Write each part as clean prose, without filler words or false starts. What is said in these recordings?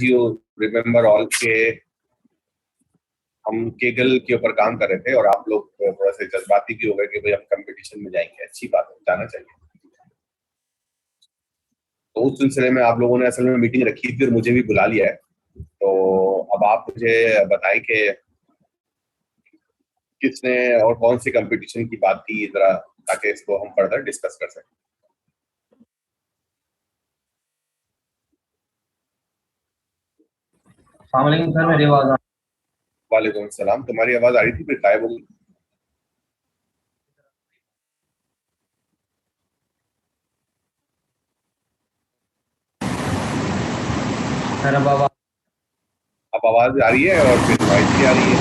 You remember all के हम Kaggle के ऊपर काम कर रहे थे और आप लोग थोड़ा सा जज्बाती भी हो गए कि भाई हम कंपटीशन में जाएंगे, अच्छी बात है, जाना चाहिए। तो उस सिलसिले में आप लोगों ने असल में मीटिंग रखी थी और मुझे भी बुला लिया है। तो अब आप मुझे बताएं कि किसने और कौन सी कंपटीशन की बात की जरा, ताकि इसको हम फर्दर डिस्कस कर सकें। सर, मेरी आवाज वालेकुम सलाम, तुम्हारी आवाज आ रही थी फिर गायब हो गई। सर अब आवाज आ रही है और फिर नॉइज भी आ रही है।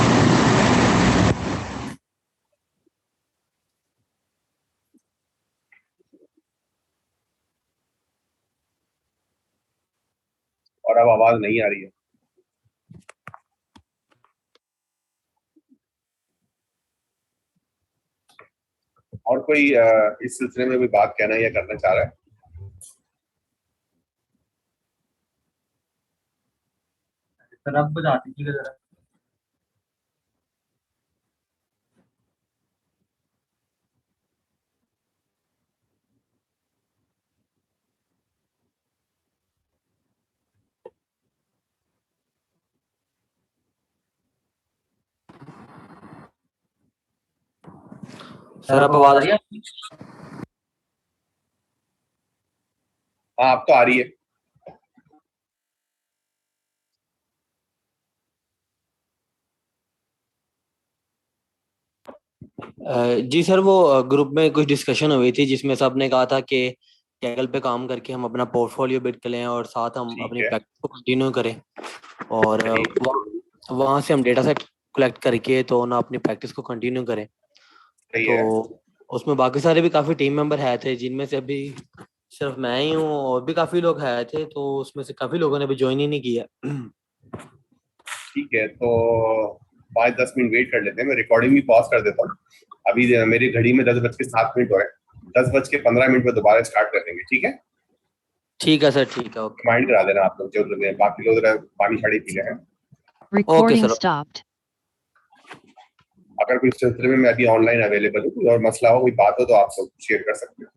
और अब आवाज नहीं आ रही है। और कोई इस सिलसिले में भी बात कहना या करना चाह रहा है? सर, आप कुछ आती थी जरा। सर, आप आवाज आ रही है? हाँ, अब तो आ रही है। जी सर, वो ग्रुप में कुछ डिस्कशन हुई थी जिसमें सबने कहा था कि कैगल पे काम करके हम अपना पोर्टफोलियो बिल्ड करें और साथ हम ठीक अपनी है, प्रैक्टिस को कंटिन्यू करें और सही वहाँ से हम डेटा सेट कलेक्ट करके तो ना अपनी प्रैक्टिस को कंटिन्यू करें। सही तो है। उसमें बाकी सारे भी काफ़ी टीम मेंबर है थे, जिनमें से अभी सिर्फ मैं ही हूँ और भी काफ़ी लोग हैं थे, तो उसमें से काफ़ी लोगों ने अभी ज्वाइन ही नहीं किया। ठीक है, तो 5-10 मिनट वेट कर लेते हैं, मैं रिकॉर्डिंग भी पॉज कर देता हूँ। अभी मेरी घड़ी में 10:07 हो रहे हैं, 10:15 में दोबारा स्टार्ट कर देंगे, ठीक है? ठीक है सर, ठीक है, ओके। रिमाइंड करा देना आप लोग, जो बाकी लोग पानी शाड़ी पी रहे हैं। Okay Recording sir. stopped. अगर कोई सिलसिले में मैं अभी ऑनलाइन अवेलेबल हूँ, कोई और मसला हो, कोई बात हो, तो आप लोग शेयर कर सकते हो।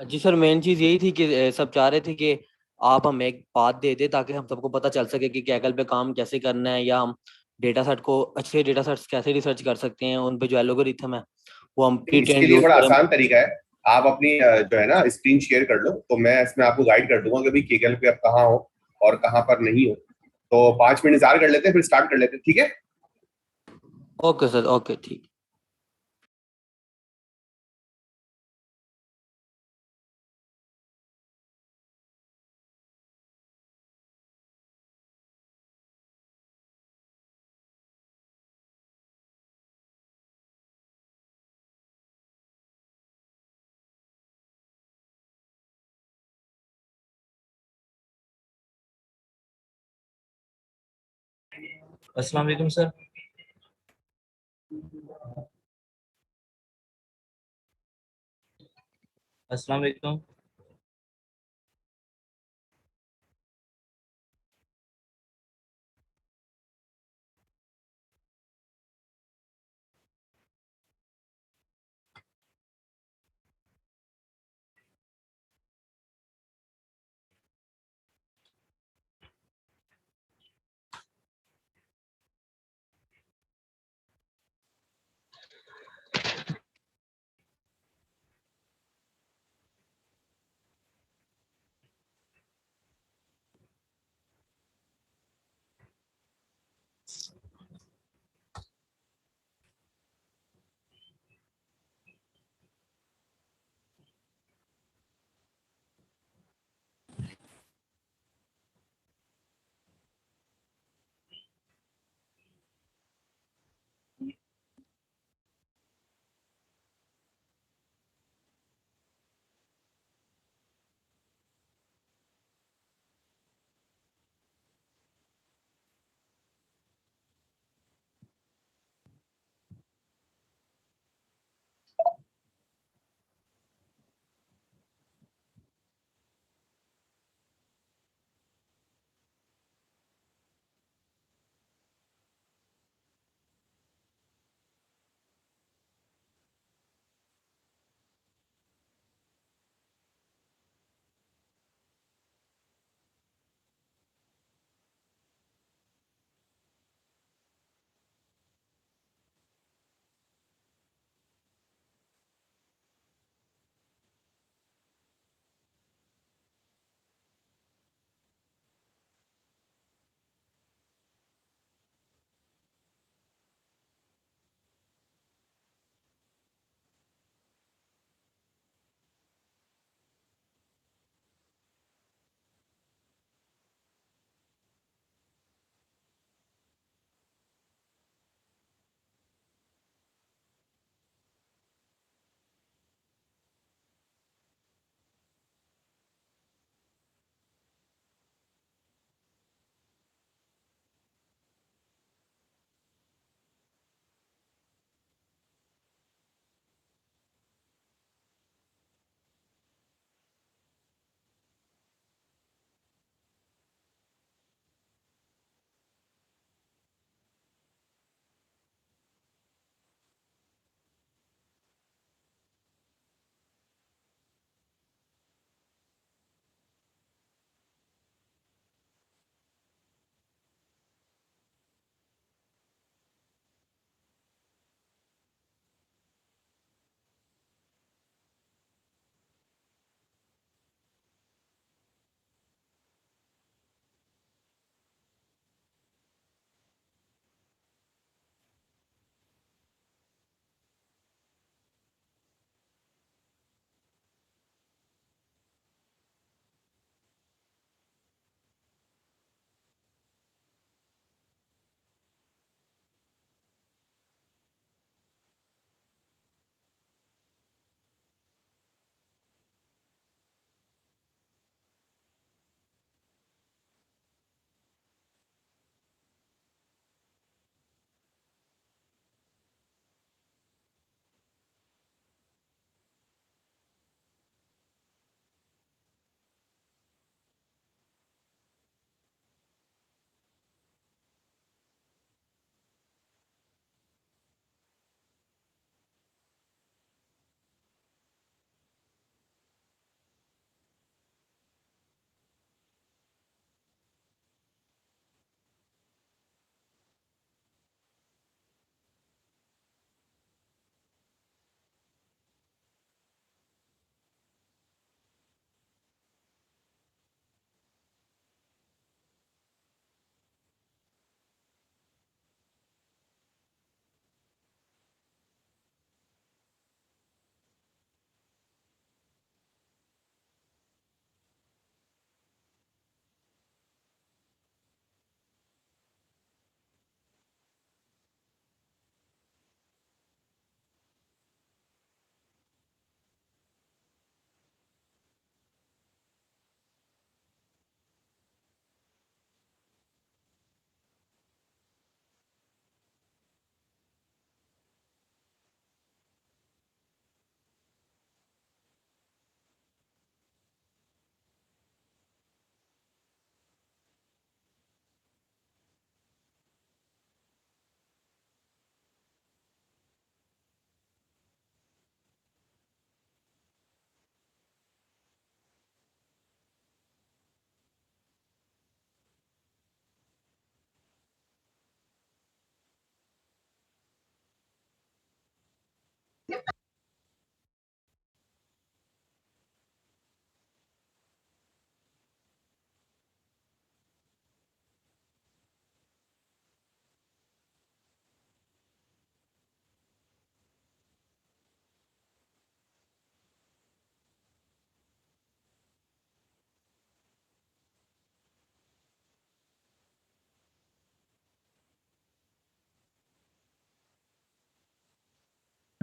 जी सर, मेन चीज़ यही थी कि सब चाह रहे थे कि आप हमें एक बात दे दे ताकि हम सबको पता चल सके कि कैगल पे काम कैसे करना है, या हम डेटा सेट को अच्छे डेटा सेट्स कैसे रिसर्च कर सकते हैं, उन पे जो एल्गोरिथम है वो हम प्री इसके ट्रेंड लिए यूज बड़ा करें। आसान तरीका है, आप अपनी जो है ना स्क्रीन शेयर कर लो, तो मैं इसमें आपको गाइड कर दूंगा कि भाई केगल पे आप कहाँ हो और कहाँ पर नहीं हो। तो 5 मिनट इंतजार कर लेते हैं, फिर स्टार्ट कर लेते हैं, ठीक है? ओके सर, ओके, ठीक। अस्सलाम वालेकुम सर। अस्सलाम वालेकुम।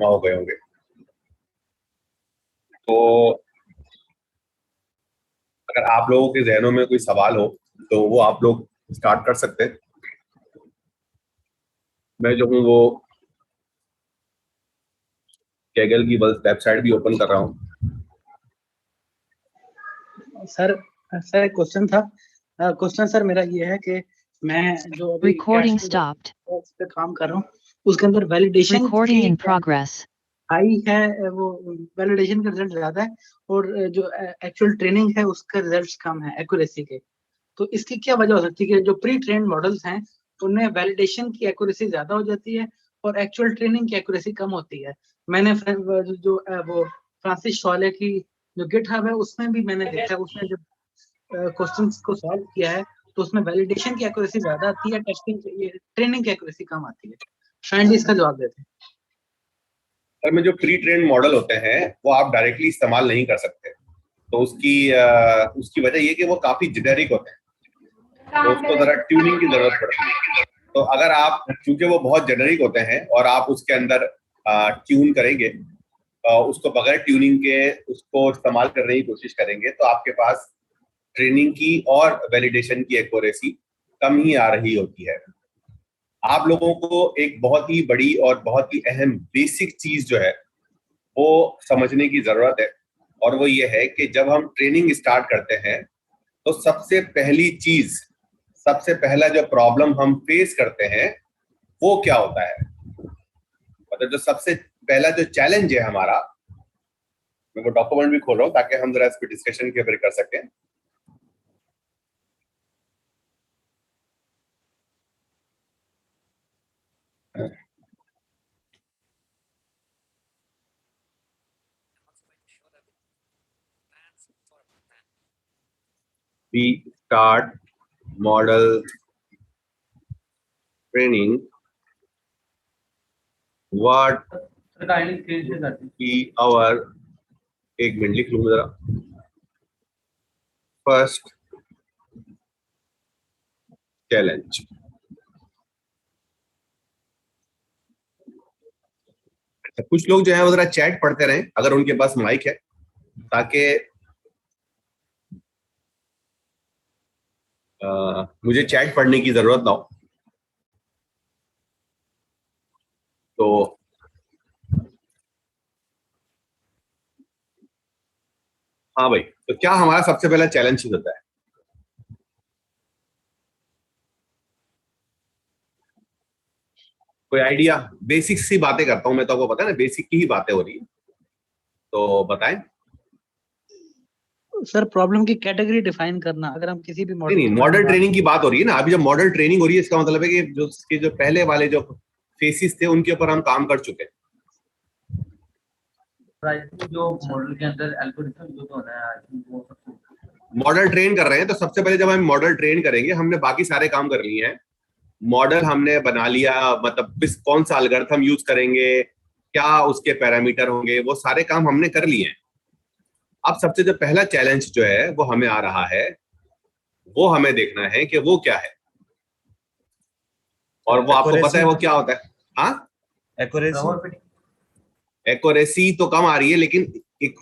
हो गए होंगे। तो अगर आप लोगों के जहनों में कोई सवाल हो तो वो आप लोग स्टार्ट कर सकते हैं। मैं जो हूँ वो कैगल की वेबसाइट भी ओपन कर रहा हूँ। सर एक क्वेश्चन था। क्वेश्चन सर मेरा ये है कि मैं जो अभी Recording stopped. पे काम कर रहा हूँ उसके अंदर validation Recording in progress. High है, वो वैलिडेशन का रिजल्ट ज्यादा है और जो एक्चुअल ट्रेनिंग है उसका रिजल्ट्स कम है एक्यूरेसी के। तो इसकी क्या वजह हो सकती है कि जो प्री ट्रेन्ड मॉडल्स हैं उनमें वैलिडेशन की एक्यूरेसी ज्यादा हो जाती है और एक्चुअल ट्रेनिंग की एक्यूरेसी कम होती है। मैंने जो वो फ्रांसिस शॉले की जो गिटहब है उसमें भी मैंने देखा है, उसने जब क्वेश्चंस को सॉल्व किया है तो उसमें वैलिडेशन की एक्यूरेसी ज्यादा आती है, टेस्टिंग ट्रेनिंग की एक्यूरेसी कम आती है। काइंडली इसका जवाब देते हैं। सर में जो प्री ट्रेन मॉडल होते हैं वो आप डायरेक्टली इस्तेमाल नहीं कर सकते। तो उसकी वजह ये कि वो काफी जेनेरिक होते हैं, तो उसको जरा ट्यूनिंग की जरूरत पड़ती है। तो अगर आप, क्योंकि वो बहुत जेनेरिक होते हैं और आप उसके अंदर ट्यून करेंगे, उसको बगैर ट्यूनिंग के उसको इस्तेमाल करने की कोशिश करेंगे तो आपके पास ट्रेनिंग की और वैलिडेशन की एक्यूरेसी कम ही आ रही होती है। आप लोगों को एक बहुत ही बड़ी और बहुत ही अहम बेसिक चीज जो है वो समझने की जरूरत है, और वो ये है कि जब हम ट्रेनिंग स्टार्ट करते हैं तो सबसे पहला जो प्रॉब्लम हम फेस करते हैं वो क्या होता है, मतलब जो सबसे पहला जो चैलेंज है हमारा। मैं वो डॉक्यूमेंट भी खोल रहा हूँ ताकि हम जरा इस पर डिस्कशन के फिर कर सकें। We start model training. What be our, एक मिनट लिख लूँ जरा, फर्स्ट चैलेंज। कुछ लोग जो है वो जरा चैट पढ़ते रहें अगर उनके पास माइक है, ताकि मुझे चैट पढ़ने की जरूरत ना हो। तो हाँ भाई, तो क्या हमारा सबसे पहला चैलेंज होता है? कोई आइडिया? बेसिक सी बातें करता हूं मैं, तो आपको पता है ना बेसिक की ही बातें हो रही है, तो बताएं। सर प्रॉब्लम की कैटेगरी डिफाइन करना, अगर हम किसी भी नहीं, मॉडल ट्रेनिंग की बात हो रही है ना अभी। जब मॉडल ट्रेनिंग हो रही है इसका मतलब है कि जो पहले वाले जो फेसिस थे उनके ऊपर हम काम कर चुके हैं। जो मॉडल के अंदर एल्गोरिथम यूज होना है वो मॉडल ट्रेन कर रहे हैं, तो सबसे पहले जब हम मॉडल ट्रेन करेंगे, हमने बाकी सारे काम कर लिए हैं। मॉडल हमने बना लिया, मतलब कौन सा एल्गोरिथम यूज करेंगे, क्या उसके पैरामीटर होंगे, वो सारे काम हमने कर लिए हैं। अब सबसे जो पहला चैलेंज जो है वो हमें आ रहा है, वो हमें देखना है कि वो क्या है, और वो आपको पता है वो क्या होता है? हाँ, एक्यूरेसी तो कम आ रही है, लेकिन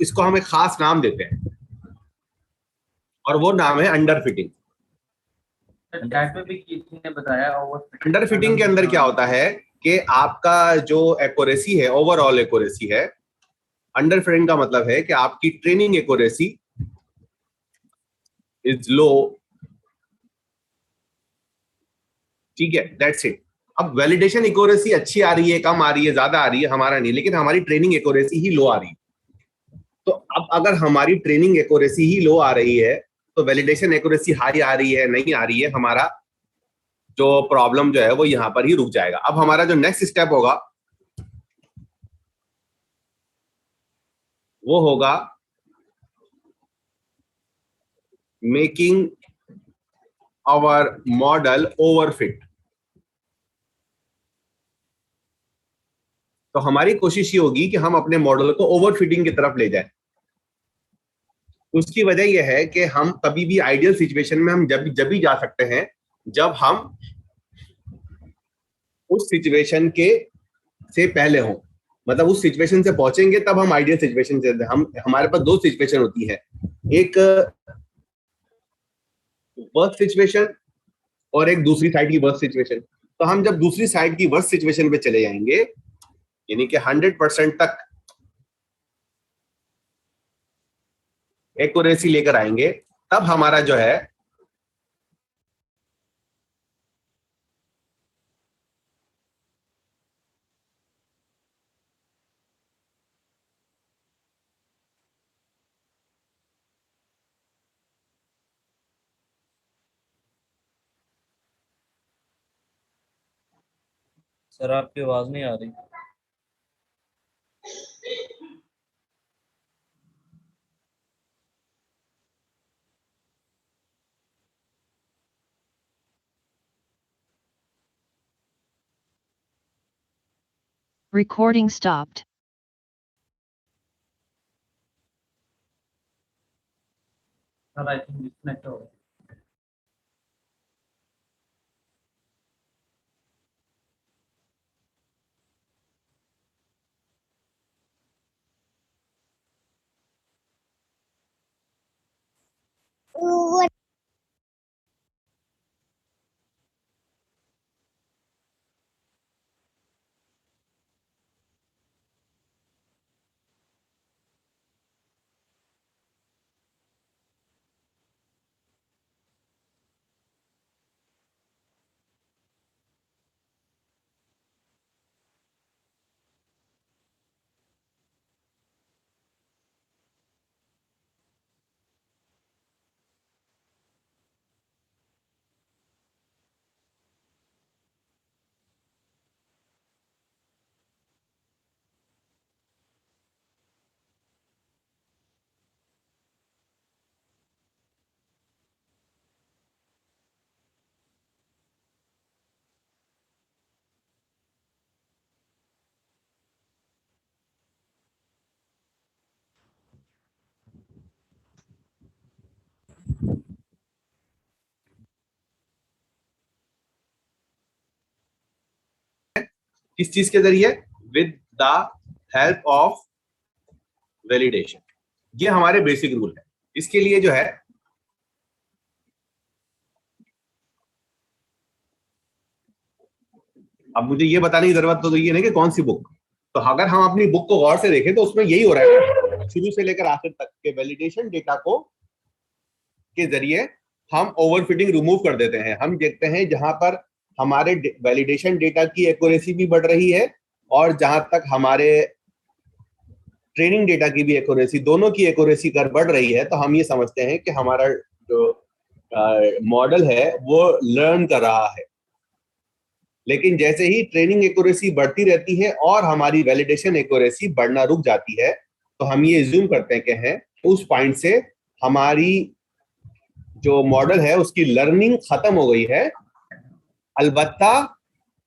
इसको हम एक खास नाम देते हैं और वो नाम है अंडर फिटिंग। अंडर फिटिंग के अंदर क्या होता है कि आपका जो एक्यूरेसी है, ओवरऑल एक्यूरेसी है, अंडर फिटिंग का मतलब है कि आपकी ट्रेनिंग एक्यूरेसी इज लो। ठीक है, दैट्स इट। अब वैलिडेशन एक्यूरेसी अच्छी आ रही है, कम आ रही है, ज्यादा आ रही है, हमारा नहीं, लेकिन हमारी ट्रेनिंग एक्यूरेसी ही लो आ रही है। तो अब अगर हमारी ट्रेनिंग एक्यूरेसी ही लो आ रही है तो वैलिडेशन एक्यूरेसी हाई आ रही है नहीं आ रही है, हमारा जो प्रॉब्लम जो है वो यहां पर ही रुक जाएगा। अब हमारा जो नेक्स्ट स्टेप होगा वो होगा मेकिंग आवर मॉडल ओवरफिट। तो हमारी कोशिश ये होगी कि हम अपने मॉडल को ओवरफिटिंग की तरफ ले जाएं। उसकी वजह यह है कि हम कभी भी आइडियल सिचुएशन में हम जब भी जा सकते हैं जब हम उस सिचुएशन के से पहले हों। मतलब उस सिचुएशन से पहुंचेंगे तब हम आइडियल सिचुएशन से, हम हमारे पास दो सिचुएशन होती है, एक वर्स्ट सिचुएशन और एक दूसरी साइड की वर्स्ट सिचुएशन। तो हम जब दूसरी साइड की वर्स्ट सिचुएशन पे चले जाएंगे, यानी कि 100% तक एक्यूरेसी लेकर आएंगे, तब हमारा जो है सर आपकी आवाज नहीं आ रही। Recording stopped. Sir I think disconnect हो गया। किस चीज के जरिए? With the help of validation. ये हमारे बेसिक रूल है। इसके लिए जो है अब मुझे ये बताने की जरूरत तो ये नहीं कि कौन सी बुक, तो अगर हम अपनी बुक को गौर से देखें तो उसमें यही हो रहा है शुरू से लेकर आखिर तक के वैलिडेशन डेटा को के जरिए हम ओवरफिटिंग रिमूव कर देते हैं। हम देखते हैं जहां पर हमारे वैलिडेशन डेटा की एक्यूरेसी भी बढ़ रही है और जहां तक हमारे ट्रेनिंग डेटा की भी एक्यूरेसी, दोनों की एक्यूरेसी कर बढ़ रही है, तो हम ये समझते हैं कि हमारा जो मॉडल है वो लर्न कर रहा है। लेकिन जैसे ही ट्रेनिंग एक्यूरेसी बढ़ती रहती है और हमारी वैलिडेशन एक्यूरेसी बढ़ना रुक जाती है, तो हम ये एज्यूम करते हैं कि हैं उस पॉइंट से हमारी जो मॉडल है उसकी लर्निंग खत्म हो गई है, अलबत्ता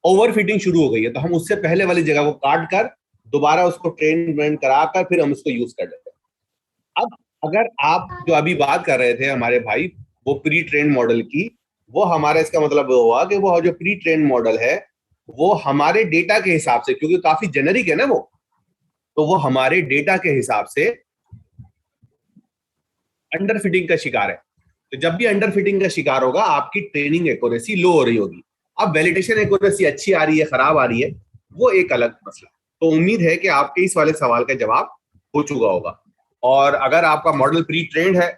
ओवरफिटिंग शुरू हो गई है। तो हम उससे पहले वाली जगह को काट कर दोबारा उसको ट्रेन कराकर फिर हम उसको यूज कर लेते हैं। अब अगर आप जो अभी बात कर रहे थे हमारे भाई, वो प्री ट्रेन मॉडल की, वो हमारा इसका मतलब हुआ कि वो जो प्री ट्रेन मॉडल है वो हमारे डेटा के हिसाब से, क्योंकि काफी जेनेरिक है ना वो, तो वो हमारे डेटा के हिसाब से अंडर फिटिंग का शिकार है। तो जब भी अंडर फिटिंग का शिकार होगा आपकी ट्रेनिंग एक्यूरेसी लो हो रही होगी। अब वैलिडेशन एक्यूरेसी अच्छी आ रही है, खराब आ रही है, वो एक अलग मसला। तो उम्मीद है कि आपके इस वाले सवाल का जवाब हो चुका होगा। और अगर आपका मॉडल प्री ट्रेंड है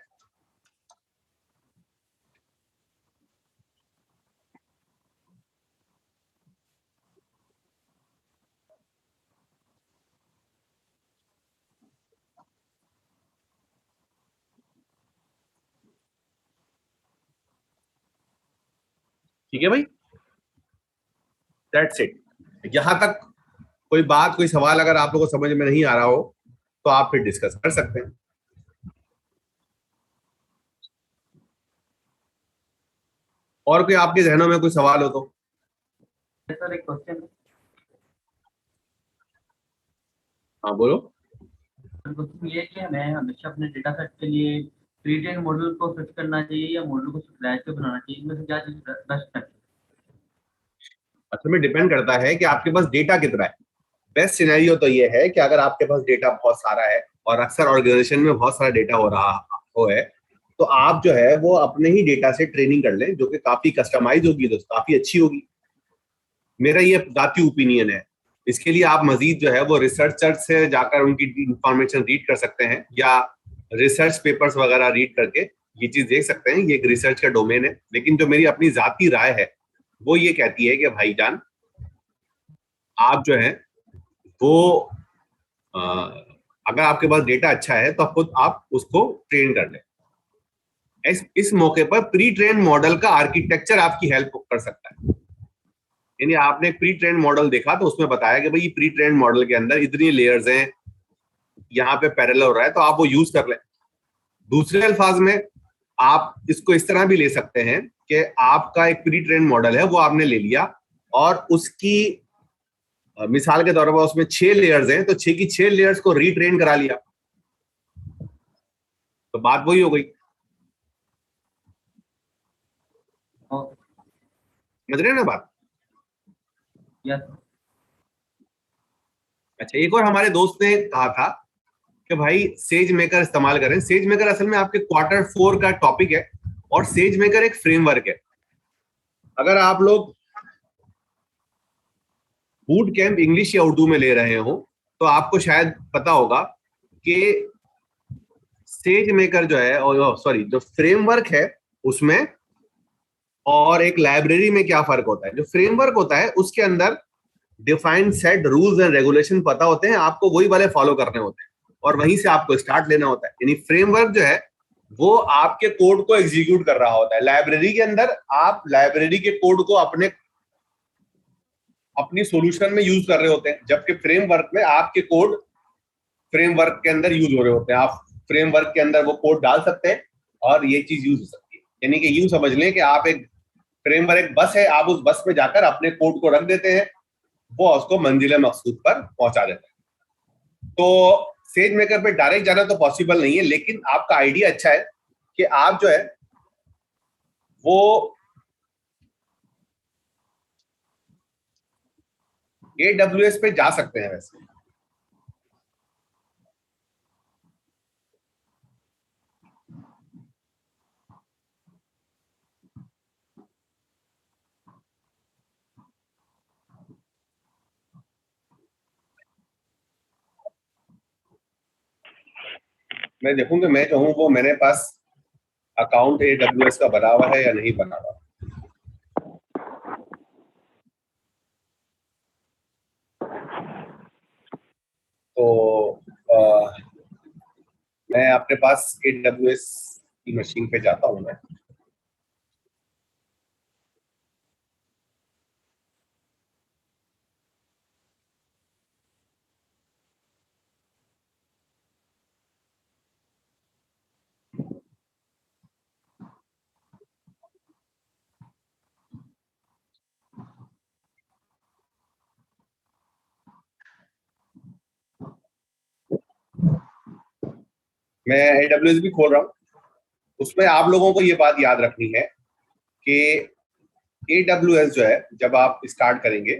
ठीक है भाई, दैट्स इट। यहां तक कोई बात, कोई सवाल अगर आप लोगों को समझ में नहीं आ रहा हो तो आप फिर डिस्कस कर सकते हैं। और कोई आपके जहनों में कोई सवाल हो तो? सर एक क्वेश्चन, हाँ बोलो। क्वेश्चन ये है कि हमें हमेशा अपने डेटा सेट के लिए प्री ट्रेन मॉडल को फिट करना चाहिए या मॉडल को स्क्रैच पे बनाना चाहिए, इनमें से क्या चीज बेस्ट है? असल में डिपेंड करता है कि आपके पास डेटा कितना है। बेस्ट सिनेरियो तो ये है कि अगर आपके पास डेटा बहुत सारा है और अक्सर ऑर्गेनाइजेशन में बहुत सारा डेटा हो रहा हो है, तो आप जो है वो अपने ही डेटा से ट्रेनिंग कर लें, जो कि काफी कस्टमाइज होगी, तो काफी अच्छी होगी। मेरा ये जाती ओपिनियन है। इसके लिए आप मजीद जो है वो रिसर्चर से जाकर उनकी इंफॉर्मेशन रीड कर सकते हैं, या रिसर्च पेपर्स वगैरह रीड करके ये चीज देख सकते हैं। ये एक रिसर्च का डोमेन है, लेकिन जो मेरी अपनी जाती राय है वो ये कहती है कि भाईजान आप जो है वो अगर आपके पास डेटा अच्छा है तो खुद आप उसको ट्रेन कर लें। इस मौके पर प्री ट्रेन मॉडल का आर्किटेक्चर आपकी हेल्प कर सकता है। यानी आपने एक प्री ट्रेन मॉडल देखा तो उसमें बताया कि भाई प्री ट्रेन मॉडल के अंदर इतनी लेयर्स हैं, यहाँ पे पैरेलल हो रहा है, तो आप वो यूज कर लें। दूसरे अल्फाज में आप इसको इस तरह भी ले सकते हैं कि आपका एक प्री ट्रेन मॉडल है, वो आपने ले लिया और उसकी मिसाल के तौर पर उसमें 6 लेयर्स हैं, तो 6 की 6 लेयर्स को रीट्रेन करा लिया, तो बात वही हो गई। समझ रहे हैं ना बात? यस। अच्छा, एक और हमारे दोस्त ने कहा था कि भाई सेज मेकर इस्तेमाल करें। सेज मेकर असल में आपके Q4 का टॉपिक है, और सेज मेकर एक फ्रेमवर्क है। अगर आप लोग बूट कैंप इंग्लिश या उर्दू में ले रहे हो तो आपको शायद पता होगा कि सेज मेकर जो है, और सॉरी जो फ्रेमवर्क है उसमें और एक लाइब्रेरी में क्या फर्क होता है। जो फ्रेमवर्क होता है उसके अंदर defined set rules and regulation पता होते हैं, आपको वही वाले फॉलो करने होते हैं और वहीं से आपको स्टार्ट लेना होता है। यानी फ्रेमवर्क जो है वो आपके कोड को एग्जीक्यूट कर रहा होता है। लाइब्रेरी के अंदर आप लाइब्रेरी के कोड को अपनी सॉल्यूशन में यूज कर रहे होते हैं, जबकि फ्रेमवर्क में आपके कोड फ्रेमवर्क के अंदर यूज हो रहे होते हैं। आप फ्रेमवर्क के अंदर वो कोड डाल सकते हैं और ये चीज यूज हो सकती है। यानी कि यूं समझ लें कि आप एक फ्रेमवर्क एक बस है, आप उस बस में जाकर अपने कोड को रख देते हैं, वो उसको मंजिल मकसूद पर पहुंचा देता है। तो सेज मेकर पे डायरेक्ट जाना तो पॉसिबल नहीं है, लेकिन आपका आइडिया अच्छा है कि आप जो है वो AWS पे जा सकते हैं। वैसे मैं देखूंगा, मैं जो हूं वो मेरे पास अकाउंट AWS का बना हुआ है या नहीं बना हुआ। तो मैं अपने पास AWS की मशीन पे जाता हूं। मैं AWS भी खोल रहा हूँ। उसमें आप लोगों को ये बात याद रखनी है कि AWS जो है जब आप स्टार्ट करेंगे,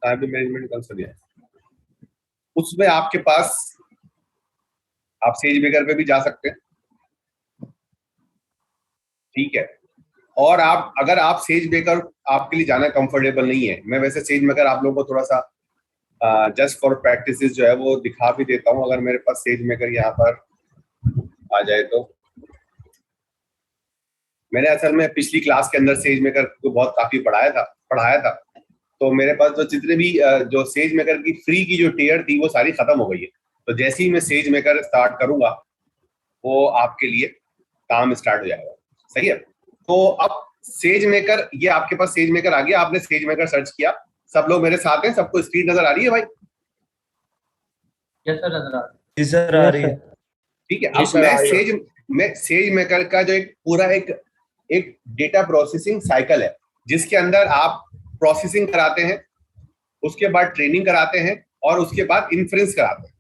मैनेजमेंट कंसोल है, उसमें आपके पास आप सेज मेकर पे भी जा सकते हैं, ठीक है। और आप अगर आप सेज मेकर आपके लिए जाना कंफर्टेबल नहीं है, मैं वैसे सेज मेकर आप लोगों को थोड़ा सा जस्ट फॉर प्रैक्टिस जो है वो दिखा भी देता हूँ। अगर मेरे पास सेज मेकर यहाँ पर आ जाए तो मैंने असल में पिछली क्लास के अंदर सेज मेकर को बहुत काफी पढ़ाया था। तो मेरे पास जो जितने भी जो सेज मेकर की फ्री की जो टियर थी वो सारी खत्म हो गई है। तो जैसे ही मैं सेज मेकर स्टार्ट करूंगा वो आपके लिए काम स्टार्ट हो जाएगा। सही है। तो अब सेज मेकर, ये आपके पास सेज मेकर आ गया, आपने सेज मेकर सर्च किया। सब लोग मेरे साथ हैं, सबको स्क्रीन नजर आ रही है भाई? यस सर, नजर आ रही है। जी सर, आ रही है। ठीक है। अब मैं सेज मेकर का जो एक पूरा एक डेटा प्रोसेसिंग साइकिल है जिसके अंदर आप प्रोसेसिंग कराते हैं, उसके बाद ट्रेनिंग कराते हैं और उसके बाद इन्फ्रेंस कराते हैं।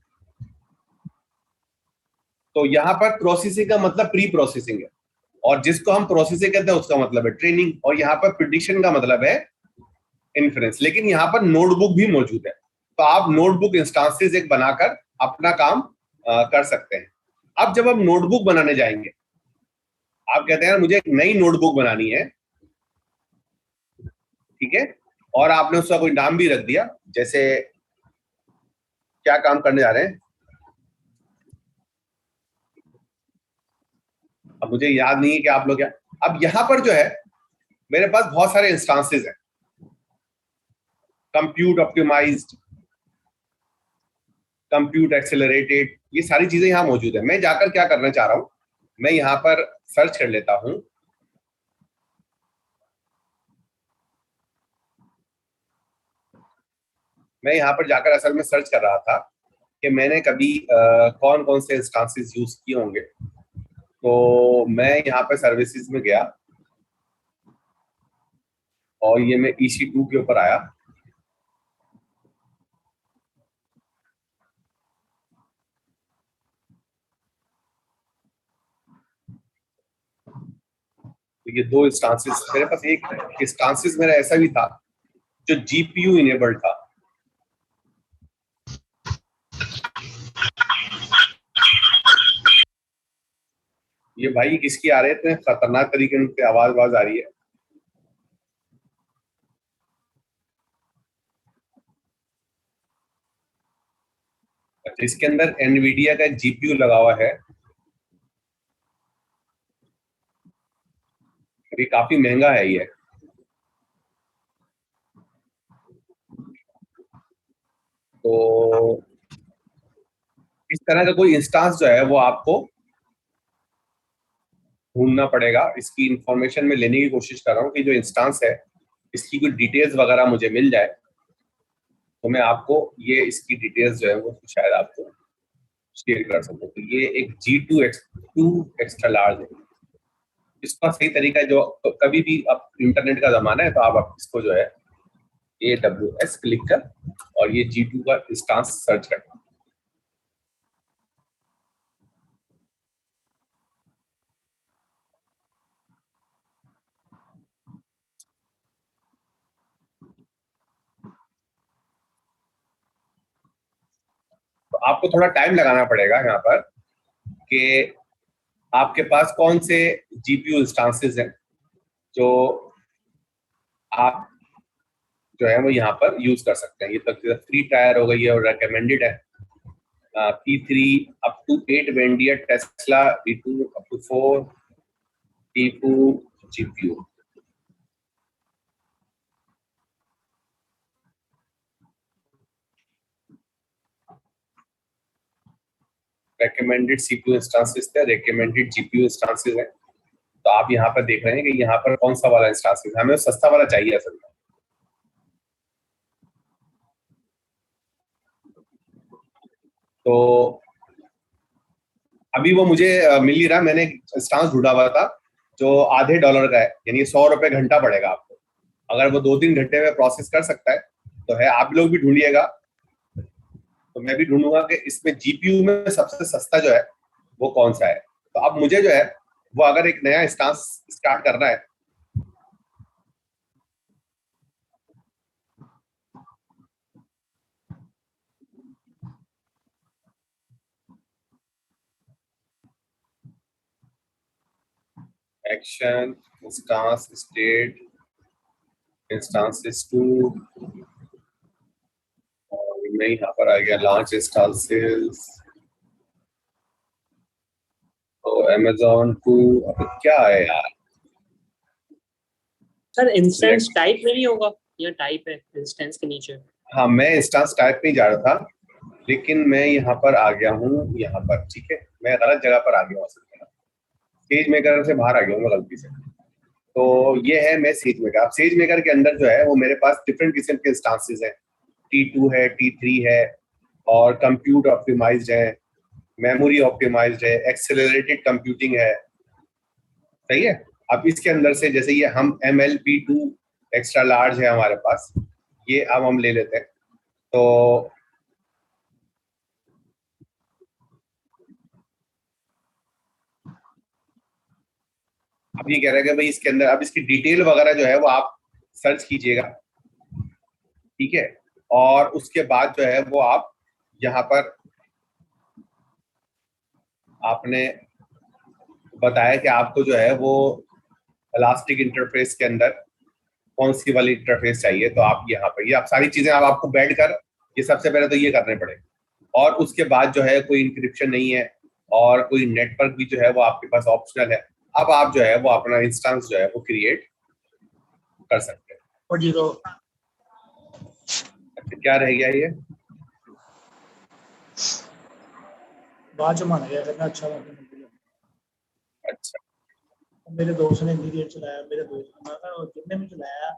तो यहाँ पर प्रोसेसिंग का मतलब प्री प्रोसेसिंग है, और जिसको हम प्रोसेसिंग कहते हैं उसका मतलब है ट्रेनिंग, और यहाँ पर प्रिडिक्शन का मतलब है इन्फ्रेंस, लेकिन यहाँ पर नोटबुक भी मौजूद है, तो आप नोटबुक इंस्टांसेस एक बनाकर अपना काम कर सकते हैं। अब जब हम नोटबुक बनाने जाएंगे, आप कहते हैं मुझे एक नई नोटबुक बनानी है, ठीक है, और आपने उसका कोई नाम भी रख दिया, जैसे क्या काम करने जा रहे हैं, अब मुझे याद नहीं है कि आप लोग क्या। अब यहां पर जो है मेरे पास बहुत सारे इंस्टांसेस हैं, कंप्यूट ऑप्टिमाइज्ड, कंप्यूट एक्सेलरेटेड, ये सारी चीजें यहां मौजूद है। मैं जाकर क्या करना चाह रहा हूं, मैं यहां पर सर्च कर लेता हूं, मैं यहां पर जाकर असल में सर्च कर रहा था कि मैंने कभी कौन कौन से इंस्टांसेस यूज किए होंगे। तो मैं यहाँ पे सर्विसेज में गया और ये मैं EC2 के ऊपर आया, तो ये 2 इंस्टांसेस मेरे पास, एक इंस्टांसेस मेरा ऐसा भी था जो GPU इनेबल्ड था। ये भाई किसकी आ रहे थे, खतरनाक तरीके से आवाज आ रही है। अच्छा, इसके अंदर NVIDIA का एक GPU लगा हुआ है, ये काफी महंगा है ये। तो इस तरह का कोई इंस्टांस जो है वो आपको ढूंढना पड़ेगा। इसकी इंफॉर्मेशन में लेने की कोशिश कर रहा हूँ कि जो इंस्टांस है इसकी कोई डिटेल्स वगैरह मुझे मिल जाए, तो मैं आपको ये इसकी डिटेल्स जो है वो शायद आपको शेयर कर सकूँ। तो ये एक G2 एक्स्ट्रा लार्ज है। इसका सही तरीका है, जो कभी भी अब इंटरनेट का जमाना है, तो आप इसको जो है AWS क्लिक कर और ये G2 का इंस्टांस सर्च कर। तो आपको थोड़ा टाइम लगाना पड़ेगा यहाँ पर कि आपके पास कौन से GPU इंस्टांसेस हैं जो आप जो है वो यहाँ पर यूज कर सकते हैं। ये तक फ्री टायर हो गई है और रेकमेंडेड है। P3 up to 8 Nvidia Tesla, V2 up to 4 T2 GPU। Recommended CPU instances थे, रेकमेंडेड GPU इंस्टांसेस हैं। तो आप यहाँ पर देख रहे हैं कि यहाँ पर कौन सा वाला इंस्टांसेस है, हमें सस्ता वाला चाहिए असल में। तो अभी वो मुझे मिल ही रहा, मैंने इंस्टांस ढूंढा हुआ था जो आधे डॉलर का है, यानी 100 रुपए घंटा पड़ेगा आपको। अगर वो 2-3 घंटे में प्रोसेस कर सकता है तो है, आप लोग भी ढूंढिएगा, तो मैं भी ढूंढूंगा कि इसमें GPU में सबसे सस्ता जो है वो कौन सा है। तो अब मुझे जो है वो अगर एक नया इंस्टांस स्टार्ट करना है, एक्शन इंस्टांस स्टेट इंस्टांसेस 2, मैं यहाँ पर आ गया लॉन्च इंस्टांसेस, तो Amazon 2। अब क्या है यार सर, इंस्टेंस टाइप में नहीं होगा, ये टाइप है इंस्टेंस के नीचे। हाँ, मैं इंस्टांस टाइप नहीं जा रहा था, लेकिन मैं यहाँ पर आ गया हूँ, यहाँ पर ठीक है, मैं गलत जगह पर आ गया हूँ, सेज मेकर से बाहर आ गया हूँ मैं गलती से। तो ये है मैं सेज मेकर। अब सेज मेकर के अंदर जो है वो मेरे पास डिफरेंट किस्म के इंस्टांसेस हैं, T2 है, T3 है, और कंप्यूट ऑप्टिमाइज्ड है, मेमोरी ऑप्टिमाइज्ड है, एक्सेलरेटेड कंप्यूटिंग है, सही है। अब इसके अंदर से जैसे ये हम MLP2 एक्स्ट्रा लार्ज है हमारे पास, ये अब हम ले लेते हैं। तो अब ये कह रहा है कि भाई इसके अंदर अब इसकी डिटेल वगैरह जो है वो आप सर्च कीजिएगा, ठीक है, और उसके बाद जो है वो आप यहाँ पर आपने बताया कि आपको जो है वो इलास्टिक इंटरफेस के अंदर कौन सी वाली इंटरफेस चाहिए, तो आप यहाँ पर ये आप सारी चीजें आप आपको बैठ कर ये सबसे पहले तो ये करने पड़ेंगे, और उसके बाद जो है कोई इंक्रिप्शन नहीं है और कोई नेटवर्क भी जो है वो आपके पास ऑप्शनल है। अब आप जो है वो अपना इंस्टेंस जो है वो क्रिएट कर सकते हैं। और जीरो अच्छा, क्या रह गया ये? बाद च मन गया करना अच्छा लगा। अच्छा, मेरे दोस्त ने इंजीनियर चलाया, मेरे दोस्त ने और जिसने भी चलाया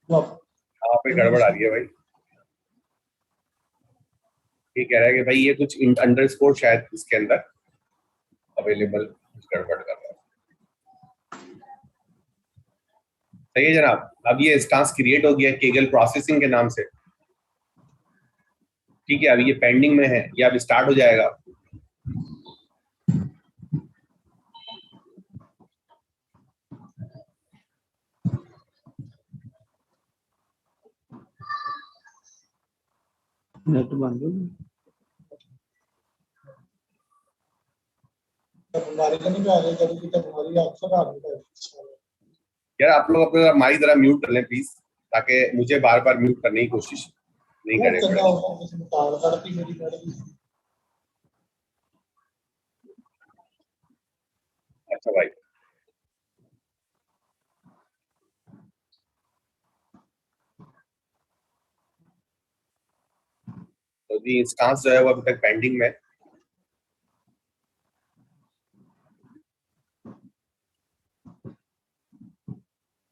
वो यहाँ पे गड़बड़ आ रही है भाई। ये कह रहा है कि भाई ये कुछ अंडरस्कोर शायद इसके अंदर अवेलेबल गड़बड़ कर रहा है। सही है जनाब, अब ये इंस्टेंस क्रिएट हो गया केगल प्रोसेसिंग के नाम से। ठीक है, अभी ये पेंडिंग में है, ये अब स्टार्ट हो जाएगा। नेट बंद हो बीमारी का नहीं आ रही, कभी बीमारी अक्सर आ रही है। यार आप लोग अपना माइक जरा म्यूट कर लें प्लीज, ताकि मुझे बार बार म्यूट करने की कोशिश नहीं वो करे चंगा पड़े। होगा किसी में तार करती मेरी गाड़ी। अच्छा भाई, तो जी इंस्टेंस जो है वो अभी तक पेंडिंग में है।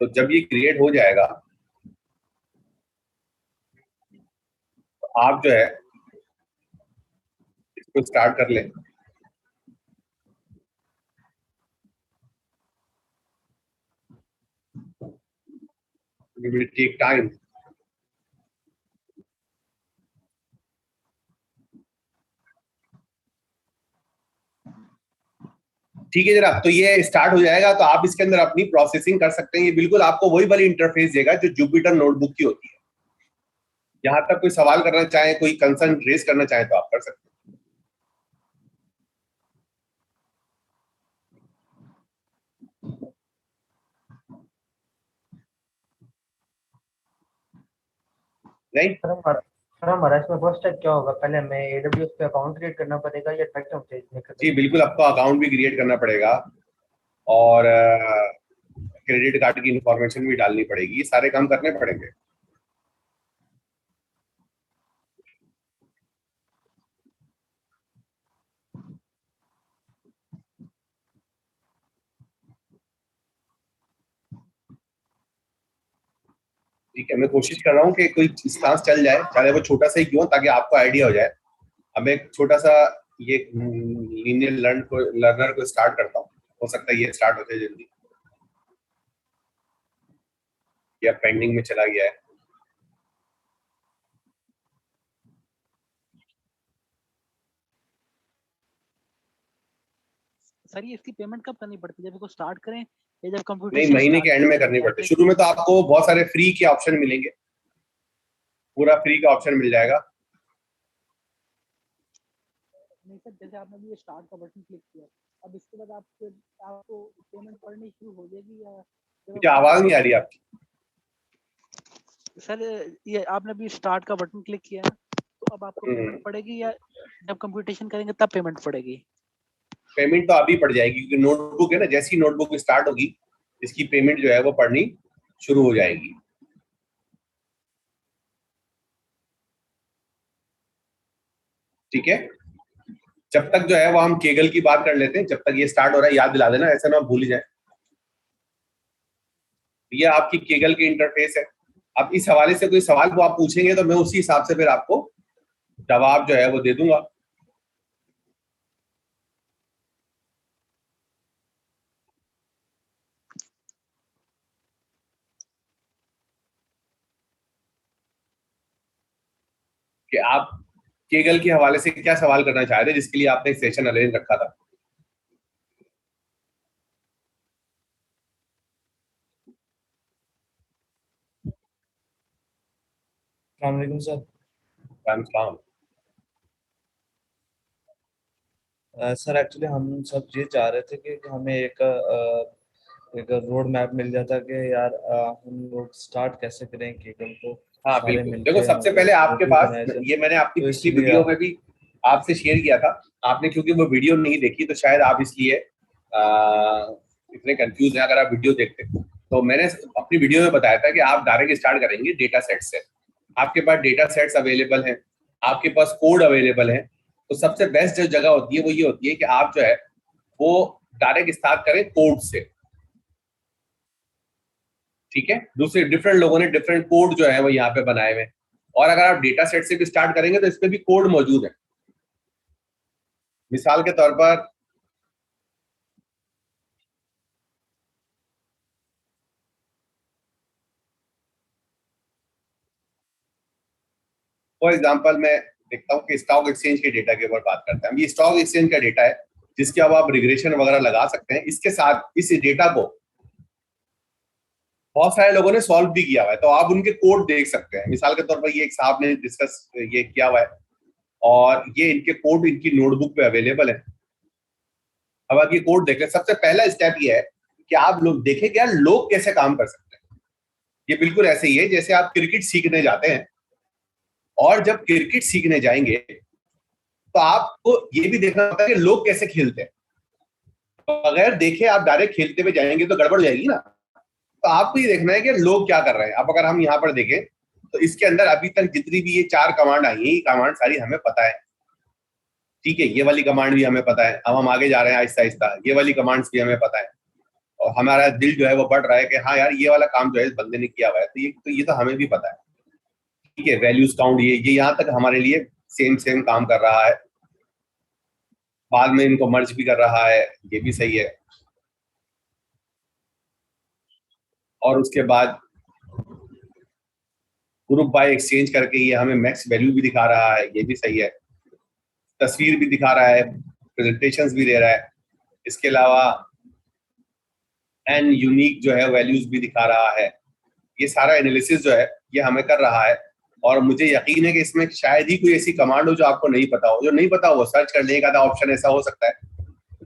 तो जब ये क्रिएट हो जाएगा तो आप जो है इसको स्टार्ट कर लें। It will take time. ठीक है जनाब, तो ये स्टार्ट हो जाएगा तो आप इसके अंदर अपनी प्रोसेसिंग कर सकते हैं। ये बिल्कुल आपको वही वाली इंटरफेस देगा जो जुपिटर नोटबुक की होती है। यहाँ तक कोई सवाल करना चाहे, कोई कंसर्न रेज करना चाहे तो आप कर सकते हैं। नहीं, सर हमारा इसमें फर्स्ट स्टेप क्या होगा? पहले हमें AWS पे अकाउंट क्रिएट करना पड़ेगा या डायरेक्ट हम भेजने जी बिल्कुल, आपको अकाउंट भी क्रिएट करना पड़ेगा और क्रेडिट कार्ड की इंफॉर्मेशन भी डालनी पड़ेगी, ये सारे काम करने पड़ेंगे। ठीक है, मैं कोशिश कर रहा हूँ कि कोई इंस्टेंस चल जाए, चाहे वो छोटा सा ही क्यों, ताकि आपको आइडिया हो जाए। अब मैं एक छोटा सा ये लीनियर लर्नर को स्टार्ट करता हूँ, हो सकता है ये स्टार्ट हो जाए जल्दी। या पेंडिंग में चला गया है। सर ये इसकी पेमेंट कब करनी पड़ती है, जब इसको स्टार्ट करें या जब कंप्यूटर नहीं, महीने के एंड में करनी पड़ती है। शुरू में तो आपको बहुत सारे फ्री के ऑप्शन मिलेंगे, पूरा फ्री का ऑप्शन मिल जाएगा। नहीं सर, जैसे आपने भी ये स्टार्ट का बटन क्लिक किया, अब इसके बाद आपको पेमेंट पड़नी शुरू हो जाएगी या मुझे आवाज नहीं आ रही आपकी। सर ये आपने भी स्टार्ट का बटन क्लिक किया है, तो अब आपको पेमेंट पड़ेगी या जब कंप्यूटेशन करेंगे तब पेमेंट पड़ेगी? पेमेंट तो अभी पड़ जाएगी, क्योंकि नोटबुक है ना, जैसी नोटबुक स्टार्ट होगी इसकी पेमेंट जो है वो पड़नी शुरू हो जाएगी। ठीक है, जब तक जो है वो हम केगल की बात कर लेते हैं। जब तक ये स्टार्ट हो रहा है याद दिला देना, ऐसा ना भूल जाए। ये आपकी केगल की इंटरफेस है। अब इस हवाले से कोई सवाल वो आप पूछेंगे तो मैं उसी हिसाब से फिर आपको जवाब जो है वो दे दूंगा। कि आप केगल के हवाले से क्या सवाल करना चाह रहे हैं, जिसके लिए आपने एक सेशन अरेंज रखा था। अस्सलाम वालेकुम सर। सलाम। सर एक्चुअली हम सब ये चाह रहे थे कि हमें एक रोड मैप मिल जाता कि यार हम लोग स्टार्ट कैसे करें केकल को हाँ सारे बिल्कुल, मिलके देखो सबसे पहले आपके ग्रुप पास, बनाया जाए। ये मैंने आपकी तो पिछली इसलिए वीडियो में भी आपसे शेयर किया था, आपने क्योंकि वो वीडियो नहीं देखी तो शायद आप इसलिए इतने कंफ्यूज हैं। अगर आप वीडियो देखते तो मैंने अपनी वीडियो में बताया था कि आप डायरेक्ट स्टार्ट करेंगे डेटा सेट से। आपके पास डेटा सेट्स अवेलेबल हैं, आपके पास कोड अवेलेबल है, तो सबसे बेस्ट जो जगह होती है वो ये होती है कि आप जो है वो डायरेक्ट स्टार्ट करें कोड से। ठीक है, दूसरे डिफरेंट लोगों ने डिफरेंट कोड जो है वो यहाँ पे बनाए हुए हैं, और अगर आप डेटा सेट से भी स्टार्ट करेंगे तो इस पे भी कोड मौजूद है। मिसाल के तौर पर फॉर एग्जांपल मैं देखता हूँ कि स्टॉक एक्सचेंज के डेटा के ऊपर बात करते हैं। ये स्टॉक एक्सचेंज का डेटा है जिसके अब आप रिग्रेशन वगैरह लगा सकते हैं। इसके साथ इस डेटा को बहुत सारे लोगों ने सॉल्व भी किया हुआ है, तो आप उनके कोड देख सकते हैं। मिसाल के तौर पर ये एक साहब ने डिस्कस ये किया हुआ है और ये इनके कोड इनकी नोटबुक पे अवेलेबल है। अब आप ये कोड देखें, सबसे पहला स्टेप ये है कि आप लोग देखें कि यार लोग कैसे काम कर सकते हैं। ये बिल्कुल ऐसे ही है जैसे आप क्रिकेट सीखने जाते हैं, और जब क्रिकेट सीखने जाएंगे तो आपको ये भी देखना होता है कि लोग कैसे खेलते हैं। तो अगर देखे आप डायरेक्ट खेलते हुए जाएंगे तो गड़बड़ जाएगी ना। तो आपको ये देखना है कि लोग क्या कर रहे हैं। अब अगर हम यहाँ पर देखें तो इसके अंदर अभी तक जितनी भी ये 4 कमांड आई है, ये कमांड सारी हमें पता है। ठीक है, ये वाली कमांड भी हमें पता है। अब हम आगे जा रहे हैं आहिस्ता आहिस्ता, ये वाली कमांड्स भी हमें पता है, और हमारा दिल जो है वो बढ़ रहा है कि हाँ यार ये वाला काम जो है इस बंदे ने किया हुआ है, तो ये तो हमें भी पता है। ठीक है, वैल्यूज काउंट, ये यहाँ तक हमारे लिए सेम काम कर रहा है। बाद में इनको मर्ज भी कर रहा है, ये भी सही है। और उसके बाद ग्रुप बाय एक्सचेंज करके ये हमें मैक्स वैल्यू भी दिखा रहा है, ये भी सही है। तस्वीर भी दिखा रहा है, प्रेजेंटेशंस भी दे रहा है। इसके अलावा एन यूनिक जो है वैल्यूज भी दिखा रहा है। ये सारा एनालिसिस जो है ये हमें कर रहा है, और मुझे यकीन है कि इसमें शायद ही कोई ऐसी कमांड हो जो आपको नहीं पता हो। जो नहीं पता हो वो सर्च कर लेगा, ऑप्शन ऐसा हो सकता है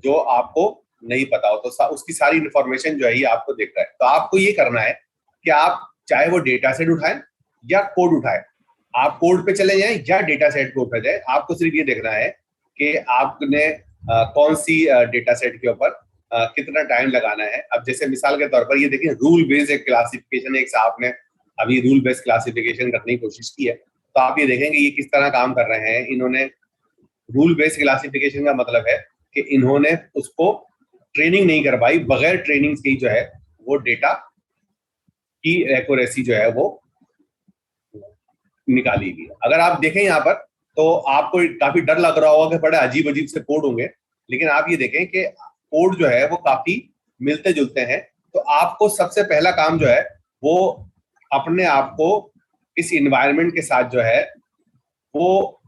जो आपको नहीं पता हो, तो उसकी सारी इंफॉर्मेशन जो है ये आपको दिख रहा है। तो आपको ये करना है कि आप चाहे वो डेटा सेट उठाएं या कोड उठाएं, आप कोड पे चले जाएं या डेटा सेट पे उठा जाए, आपको सिर्फ ये देखना है कि आपने कौन सी डेटा सेट के ऊपर कितना टाइम लगाना है। अब जैसे मिसाल के तौर पर ये देखिए, रूल बेस्ड एक क्लासिफिकेशन, एक साहब ने अभी रूल बेस्ड क्लासिफिकेशन करने की कोशिश की है, तो आप ये देखेंगे ये किस तरह काम कर रहे हैं। इन्होंने रूल बेस्ड क्लासिफिकेशन का मतलब है कि इन्होंने उसको ट्रेनिंग नहीं करवाई, बगैर ट्रेनिंग से ही जो है वो डेटा की एक्यूरेसी जो है वो निकाली गई। अगर आप देखें यहाँ पर तो आपको काफी डर लग रहा होगा कि बड़े अजीब अजीब से कोड होंगे, लेकिन आप ये देखें कि कोड जो है वो काफी मिलते जुलते हैं। तो आपको सबसे पहला काम जो है वो अपने आप को इस इन्वायरमेंट के साथ जो है वो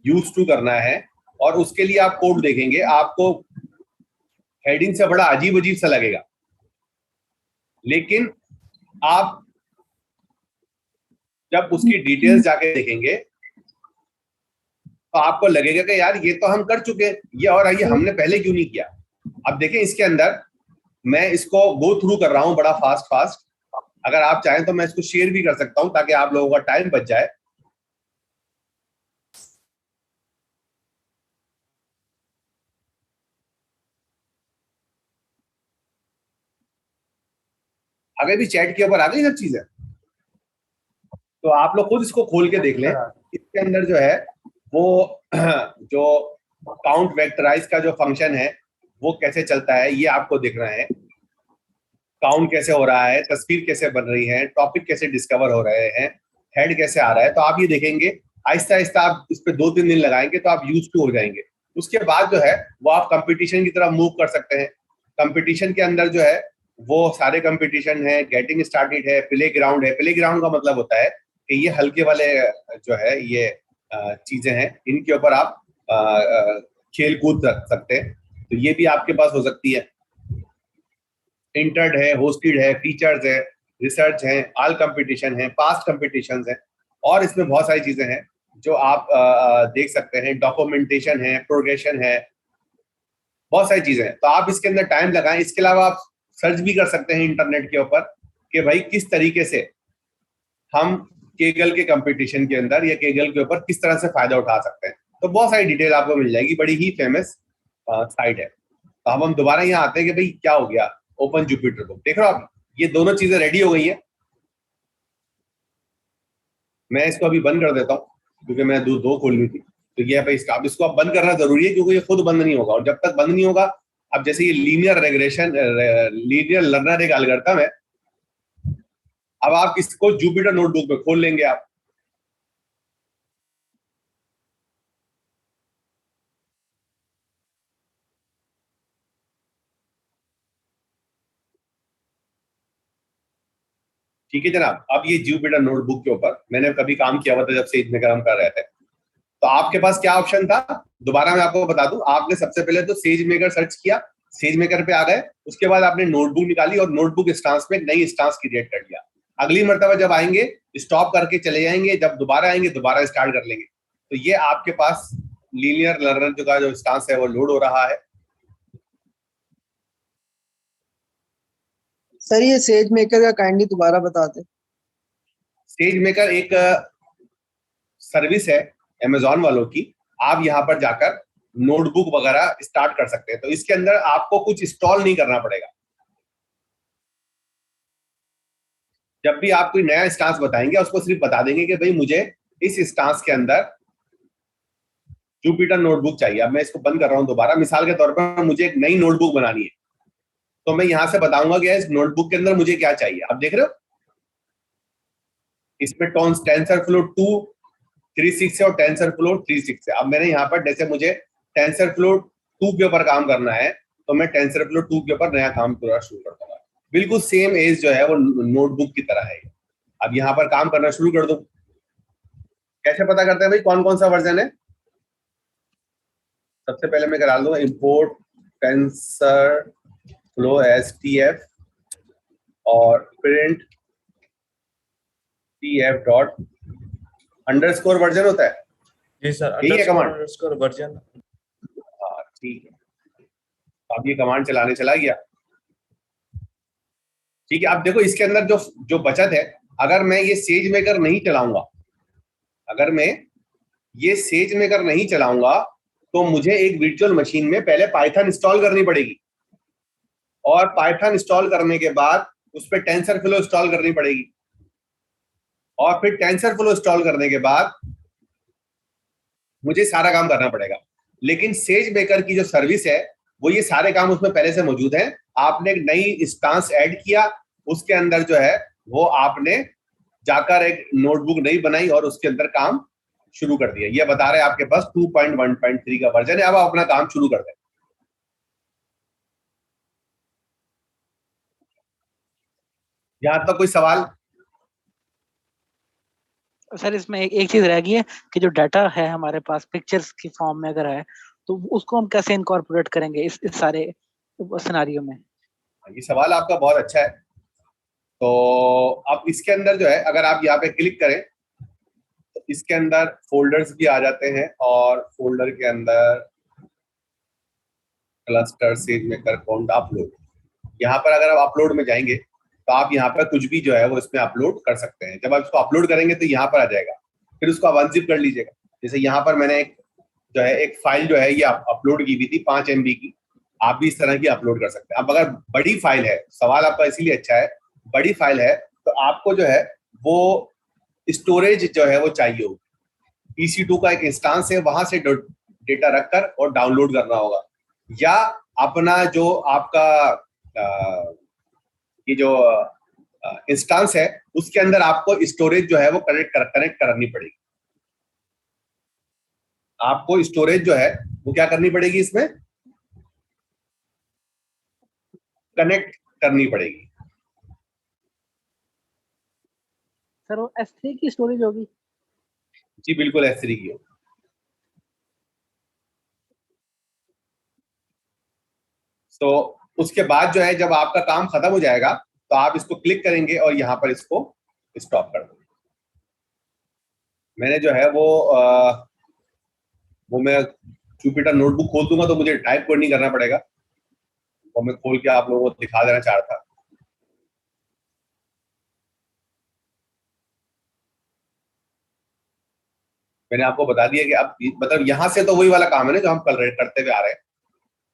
यूज टू करना है, और उसके लिए आप कोड देखेंगे, आपको हेडिंग से बड़ा अजीब अजीब सा लगेगा, लेकिन आप जब उसकी डिटेल्स जाके देखेंगे तो आपको लगेगा कि यार ये तो हम कर चुके हैं, ये और ये हमने पहले क्यों नहीं किया। अब देखें इसके अंदर मैं इसको गो थ्रू कर रहा हूं बड़ा फास्ट। अगर आप चाहें तो मैं इसको शेयर भी कर सकता हूं ताकि आप लोगों का टाइम बच जाए। आगे भी चैट के ऊपर आ गई सब चीजें, तो आप लोग खुद इसको खोल के देख लें। इसके अंदर जो है वो जो काउंट वेक्टराइज का जो फंक्शन है वो कैसे चलता है ये आपको दिख रहा है। काउंट कैसे हो रहा है, तस्वीर कैसे बन रही है, टॉपिक कैसे डिस्कवर हो रहे हैं, हेड कैसे आ रहा है। तो आप ये देखेंगे आहिस्ता आहिस्ता आप इस पे 2-3 दिन लगाएंगे तो आप यूज टू हो जाएंगे। उसके बाद जो है वो आप कंपटीशन की तरफ मूव कर सकते हैं। कंपटीशन के अंदर जो है वो सारे कंपटीशन है, गेटिंग स्टार्टेड है, प्ले ग्राउंड है। प्ले ग्राउंड का मतलब होता है कि ये हल्के वाले जो है ये चीजें हैं, इनके ऊपर आप खेल कूद सकते हैं। तो ये भी आपके पास हो सकती है। इंटर्ड है, होस्टेड है, फीचर्स है, रिसर्च है, ऑल कंपटीशन है, पास्ट कंपटीशन है, और इसमें बहुत सारी चीजें हैं जो आप देख सकते हैं, डॉक्यूमेंटेशन है, प्रोग्रेशन है, बहुत सारी चीजें हैं। तो आप इसके अंदर टाइम लगाएं। इसके अलावा आप सर्च भी कर सकते हैं इंटरनेट के ऊपर कि भाई किस तरीके से हम केगल के कंपटीशन के अंदर या केगल के ऊपर किस तरह से फायदा उठा सकते हैं। तो बहुत सारी डिटेल आपको मिल जाएगी, बड़ी ही फेमस साइट है। तो हम दोबारा यहाँ आते हैं कि भाई क्या हो गया, ओपन जुपिटर बुक देख रहे हो आप, ये दोनों चीजें रेडी हो गई है। मैं इसको अभी बंद कर देता हूँ क्योंकि मैं दो खोलनी थी। तो ये भाई इसको अब बंद करना जरूरी है क्योंकि ये खुद बंद नहीं होगा, और जब तक बंद नहीं होगा, अब जैसे ये लीनियर रेग्रेशन, लीनियर लर्नर एक एल्गोरिथम है, अब आप इसको जुपिटर नोटबुक में खोल लेंगे आप। ठीक है जनाब, अब ये जुपिटर नोटबुक के ऊपर मैंने कभी काम किया हुआ था जब सेज मेकर हम कर रहे थे। तो आपके पास क्या ऑप्शन था, दोबारा मैं आपको बता दूं, आपने सबसे पहले तो सेज मेकर सर्च किया, सेज मेकर पे आ गए, उसके बाद आपने नोटबुक निकाली और नोटबुक इंस्टांस में नई इंस्टांस क्रिएट कर लिया। अगली मर्तबा जब आएंगे स्टॉप करके चले जाएंगे, जब दोबारा आएंगे दोबारा स्टार्ट कर लेंगे। तो ये आपके पास लीनियर लर्नर जो का जो इंस्टांस है वो लोड हो रहा है। सर ये सेज मेकर का काइंडली दोबारा बता दें। सेज मेकर एक सर्विस है अमेजॉन वालों की, आप यहाँ पर जाकर नोटबुक वगैरह स्टार्ट कर सकते हैं। तो इसके अंदर आपको कुछ इंस्टॉल नहीं करना पड़ेगा। जब भी आप कोई नया इंस्टांस बताएंगे उसको सिर्फ बता देंगे कि भाई मुझे इस इंस्टांस के अंदर जुपिटर नोटबुक चाहिए। अब मैं इसको बंद कर रहा हूं दोबारा, मिसाल के तौर पर मुझे एक नई नोटबुक बनानी है, तो मैं यहां से बताऊंगा कि इस नोटबुक के अंदर मुझे क्या चाहिए। आप देख रहे हो इसमें टेंसरफ्लो 2 3.6 है और टेंसरफ्लो 3.6 है। अब मैंने यहाँ पर जैसे मुझे टेंसरफ्लो 2 के ऊपर काम करना है तो मैं टेंसरफ्लो 2 के ऊपर नया काम पूरा शुरू कर दूंगा। बिल्कुल सेम एज जो है वो नोटबुक की तरह है। अब यहाँ पर काम करना शुरू कर दो। कैसे पता करते हैं भाई कौन कौन सा वर्जन है? सबसे पहले मैं करा दूंगा इंपोर्ट टेंसरफ्लो STF और print TF dot underscore version होता है। जी सर, यही है कमांड अंडरस्कोर वर्जन। हाँ ठीक है, अब ये कमांड चलाने चला गया। ठीक है, अब देखो इसके अंदर जो बचत है, अगर मैं ये सेज मेकर नहीं चलाऊंगा, अगर मैं ये सेज मेकर नहीं चलाऊंगा तो मुझे एक वर्चुअल मशीन में पहले पाइथन इंस्टॉल करनी पड़ेगी, और पाइथन इंस्टॉल करने के बाद उस पर टेंसरफ्लो इंस्टॉल करनी पड़ेगी, और फिर टेंसरफ्लो इंस्टॉल करने के बाद मुझे सारा काम करना पड़ेगा। लेकिन सेज मेकर की जो सर्विस है वो ये सारे काम उसमें पहले से मौजूद हैं। आपने एक नई इंस्टांस ऐड किया, उसके अंदर जो है वो आपने जाकर एक नोटबुक नई बनाई और उसके अंदर काम शुरू कर दिया। ये बता रहे हैं आपके पास 2.1.3 का वर्जन है। अब आप अपना काम शुरू कर दें। यहां तक कोई सवाल? सर इसमें एक चीज रह गई है कि जो डाटा है हमारे पास पिक्चर्स की फॉर्म में अगर है तो उसको हम कैसे इनकॉर्पोरेट करेंगे इस सारे सिनेरियो में? ये सवाल आपका बहुत अच्छा है। तो अब इसके अंदर जो है अगर आप यहाँ पे क्लिक करें तो इसके अंदर फोल्डर्स भी आ जाते हैं, और फोल्डर के अंदर cluster says maker count upload, यहाँ पर अगर आप अपलोड में जाएंगे तो आप यहाँ पर कुछ भी जो है वो इसमें अपलोड कर सकते हैं। जब आप इसको अपलोड करेंगे तो यहाँ पर आ जाएगा, फिर उसको आप अनजिप कर लीजिएगा। जैसे यहाँ पर मैंने एक फाइल जो है ये अपलोड की हुई थी 5 MB की, आप भी इस तरह की अपलोड कर सकते हैं। अब अगर बड़ी फाइल है, सवाल आपका इसीलिए अच्छा है, बड़ी फाइल है तो आपको जो है वो स्टोरेज जो है वो चाहिए होगी। EC2 का एक इंस्टांस है, वहां से डेटा रखकर और डाउनलोड करना होगा, या अपना जो आपका ये जो इंस्टांस है उसके अंदर आपको स्टोरेज जो है वो कनेक्ट करनी पड़ेगी। आपको स्टोरेज जो है वो क्या करनी पड़ेगी, इसमें कनेक्ट करनी पड़ेगी। सर वो S3 की स्टोरेज होगी? जी बिल्कुल S3 की होगी। तो उसके बाद जो है जब आपका काम खत्म हो जाएगा तो आप इसको क्लिक करेंगे और यहाँ पर इसको स्टॉप कर देंगे। मैंने जो है वो मैं जुपिटर नोटबुक खोल दूंगा तो मुझे टाइप कोड नहीं करना पड़ेगा, और मैं खोल के आप लोगों को दिखा देना चाह रहा था। मैंने आपको बता दिया कि अब मतलब यहाँ से तो वही वाला काम है ना जो हम कल करते हुए आ रहे हैं।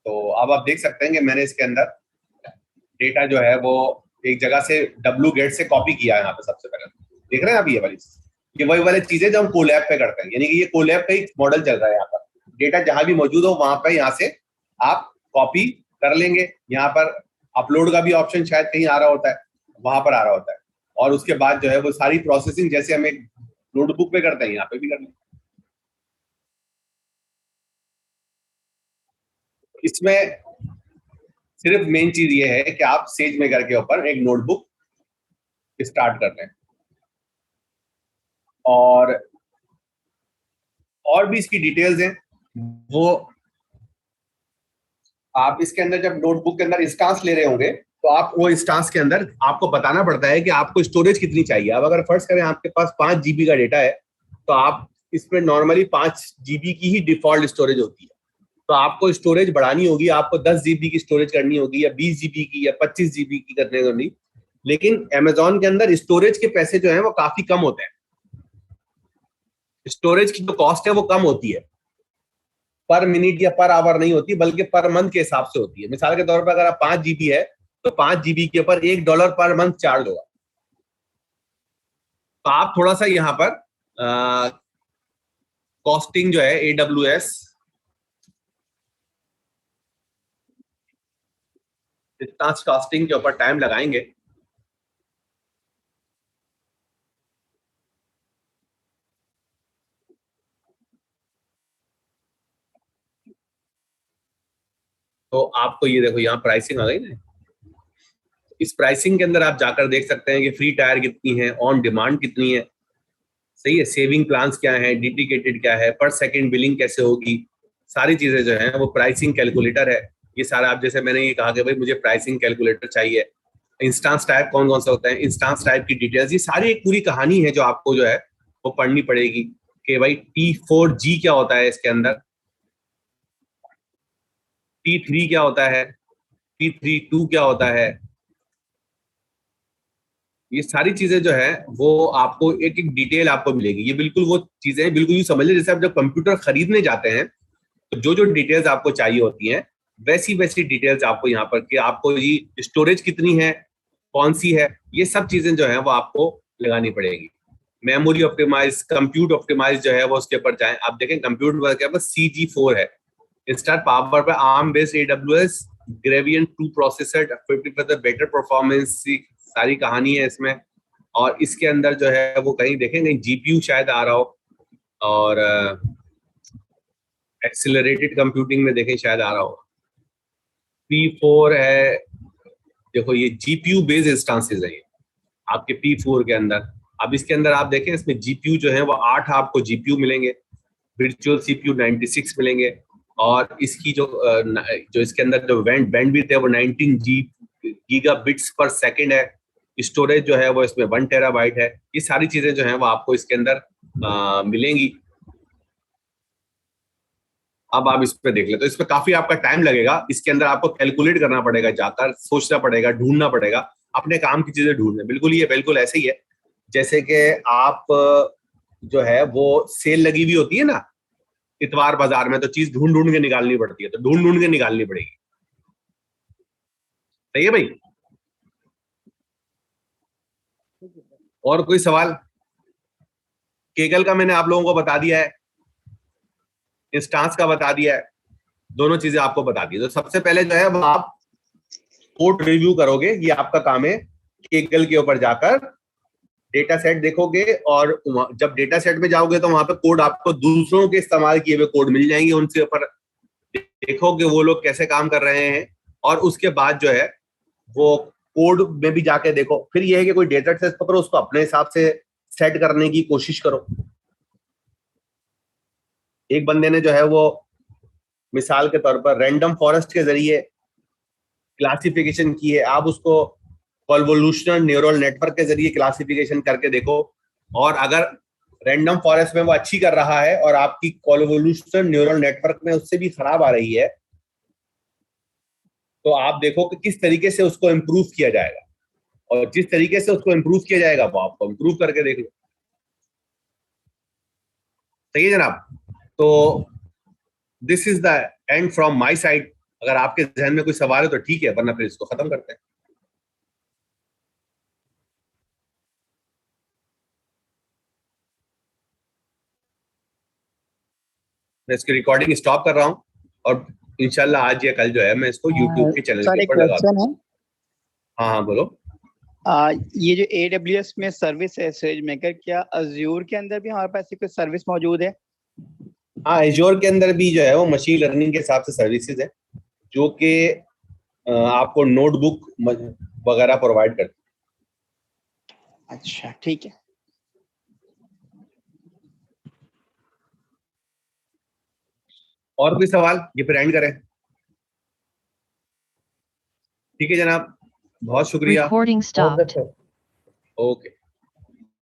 तो अब आप देख सकते हैं कि मैंने इसके अंदर डेटा जो है वो एक जगह से wget से कॉपी किया है। यहाँ पे सबसे पहले देख रहे हैं आप ये वाली, ये वही वाली चीजें जो हम कोलैब पे करते हैं, यानी कि ये कोलैब का ही मॉडल चल रहा है। यहाँ पर डेटा जहां भी मौजूद हो वहां पर यहाँ से आप कॉपी कर लेंगे। यहाँ पर अपलोड का भी ऑप्शन शायद कहीं आ रहा होता है, वहां पर आ रहा होता है, और उसके बाद जो है वो सारी प्रोसेसिंग जैसे हम एक नोटबुक पे करते हैं यहाँ पे भी कर लेंगे। इसमें सिर्फ मेन चीज ये है कि आप सेजमेकर के ऊपर एक नोटबुक स्टार्ट कर लें, और भी इसकी डिटेल्स हैं वो आप इसके अंदर जब नोटबुक के अंदर इंस्टांस ले रहे होंगे तो आप वो इंस्टांस के अंदर आपको बताना पड़ता है कि आपको स्टोरेज कितनी चाहिए। अब अगर फर्स्ट करें आपके पास 5 GB का डेटा है तो आप इसमें नॉर्मली 5 GB की ही डिफॉल्ट स्टोरेज होती है। तो आपको स्टोरेज बढ़ानी होगी, आपको 10 GB की स्टोरेज करनी होगी, या 20 GB की, या 25 GB की करने होगी। लेकिन Amazon के अंदर स्टोरेज के पैसे जो हैं वो काफी कम होते हैं। स्टोरेज की जो कॉस्ट है वो कम होती है, पर मिनट या पर आवर नहीं होती, बल्कि पर मंथ के हिसाब से होती है। मिसाल के तौर पर अगर आप 5 GB है तो 5 GB के ऊपर $1 पर मंथ चार्ज होगा। तो आप थोड़ा सा यहाँ पर कॉस्टिंग जो है AWS कॉस्टिंग के ऊपर टाइम लगाएंगे। तो आपको ये देखो यहाँ प्राइसिंग आ गई ना, इस प्राइसिंग के अंदर आप जाकर देख सकते हैं कि फ्री टायर कितनी है, ऑन डिमांड कितनी है, सही है, सेविंग प्लान्स क्या है, डेडिकेटेड क्या है, पर सेकंड बिलिंग कैसे होगी, सारी चीजें जो है वो प्राइसिंग कैलकुलेटर है। ये सारा आप जैसे मैंने ये कहा कि भाई मुझे प्राइसिंग कैलकुलेटर चाहिए, इंस्टांस टाइप कौन कौन से होते हैं, इंस्टांस टाइप की डिटेल्स, ये सारी एक पूरी कहानी है जो आपको जो है वो पढ़नी पड़ेगी कि भाई T4G क्या होता है, इसके अंदर T3 क्या होता है, T32 क्या होता है। ये सारी चीजें जो है वो आपको एक एक डिटेल आपको मिलेगी। ये बिल्कुल वो चीजें बिल्कुल यूं समझ लें जैसे आप जब कंप्यूटर खरीदने जाते हैं तो जो जो डिटेल्स आपको चाहिए होती हैं वैसी वैसी डिटेल्स आपको यहाँ पर कि आपको ये स्टोरेज कितनी है, कौन सी है, ये सब चीजें जो है वो आपको लगानी पड़ेगी। मेमोरी ऑप्टिमाइज, कंप्यूट ऑप्टिमाइज जो है वो उसके ऊपर जाए, आप देखें कंप्यूटर पर क्या CG4 है, इंस्टेड पावर पे ARM based AWS Graviton 2 processor 50% better performance, सारी कहानी है इसमें। और इसके अंदर जो है वो कहीं देखेंगे GPU शायद आ रहा हो, और एक्सिलरेटेड कंप्यूटिंग में देखें शायद आ रहा हो। P4 है, देखो ये GPU बेस्ड इंस्टांसेस है ये आपके P4 के अंदर। अब इसके अंदर आप देखें इसमें GPU जो है वो 8 आपको GPU मिलेंगे, वर्चुअल CPU 96 मिलेंगे, और इसकी जो इसके अंदर जो बैंडविड्थ है वो 19 गीगाबिट्स पर सेकंड है। स्टोरेज जो है वो इसमें 1 टेराबाइट है। ये सारी चीजें जो है वो आपको इसके अंदर मिलेंगी। अब आप इस पे देख ले तो इस पे काफी आपका टाइम लगेगा, इसके अंदर आपको कैलकुलेट करना पड़ेगा, जाकर सोचना पड़ेगा, ढूंढना पड़ेगा, अपने काम की चीजें ढूंढना। बिल्कुल ये बिल्कुल ऐसे ही है जैसे कि आप जो है वो सेल लगी हुई होती है ना इतवार बाजार में, तो चीज ढूंढ ढूंढ के निकालनी पड़ती है, तो ढूंढ ढूंढ के निकालनी पड़ेगी। सही है भाई? और कोई सवाल? केगल का मैंने आप लोगों को बता दिया है, इंस्टांस का बता दिया है, दोनों चीजें आपको बता दी। तो सबसे पहले जो है वो आप कोड रिव्यू करोगे, ये आपका काम है। केगल के ऊपर जाकर डेटा सेट देखोगे, और जब डेटा सेट में जाओगे तो वहां पे कोड आपको दूसरों के इस्तेमाल किए हुए कोड मिल जाएंगे, उनसे ऊपर देखोगे वो लोग कैसे काम कर रहे हैं, और उसके बाद जो है वो कोड में भी जाके देखो। फिर ये है कि कोई डेटा सेट पकड़ो, उसको अपने हिसाब से सेट करने की कोशिश करो। एक बंदे ने जो है वो मिसाल के तौर पर रैंडम फॉरेस्ट के जरिए क्लासिफिकेशन की है, आप उसको कन्वोल्यूशनल न्यूरल नेटवर्क के जरिए क्लासिफिकेशन करके देखो। और अगर रैंडम फॉरेस्ट में वो अच्छी कर रहा है और आपकी कॉन्वोल्यूशन न्यूरल नेटवर्क में उससे भी खराब आ रही है, तो आप देखो कि किस तरीके से उसको इम्प्रूव किया जाएगा, और जिस तरीके से उसको इम्प्रूव किया जाएगा वो आपको इम्प्रूव करके देख लो। सही है जनाब। तो this is the end from my side. अगर आपके जहन में कोई सवाल है तो ठीक है, वरना फिर इसको खत्म करते हैं। मैं इसकी रिकॉर्डिंग स्टॉप कर रहा हूं और इंशाल्लाह आज या कल जो है मैं इसको यूट्यूब के चैनल के ऊपर लगा दूंगा। हाँ हाँ बोलो। ये जो AWS में सर्विस है SageMaker, क्या अज्यूर के अंदर भी हमारे पास ऐसी कोई सर्विस मौजूद है? हाँ, एज्योर के अंदर भी जो है वो मशीन लर्निंग के हिसाब से सर्विसेज है जो कि आपको नोटबुक वगैरह प्रोवाइड करती है। अच्छा ठीक है। और कोई सवाल? ये फिर एंड करें। ठीक है जनाब, बहुत शुक्रिया। Recording stopped. ओके।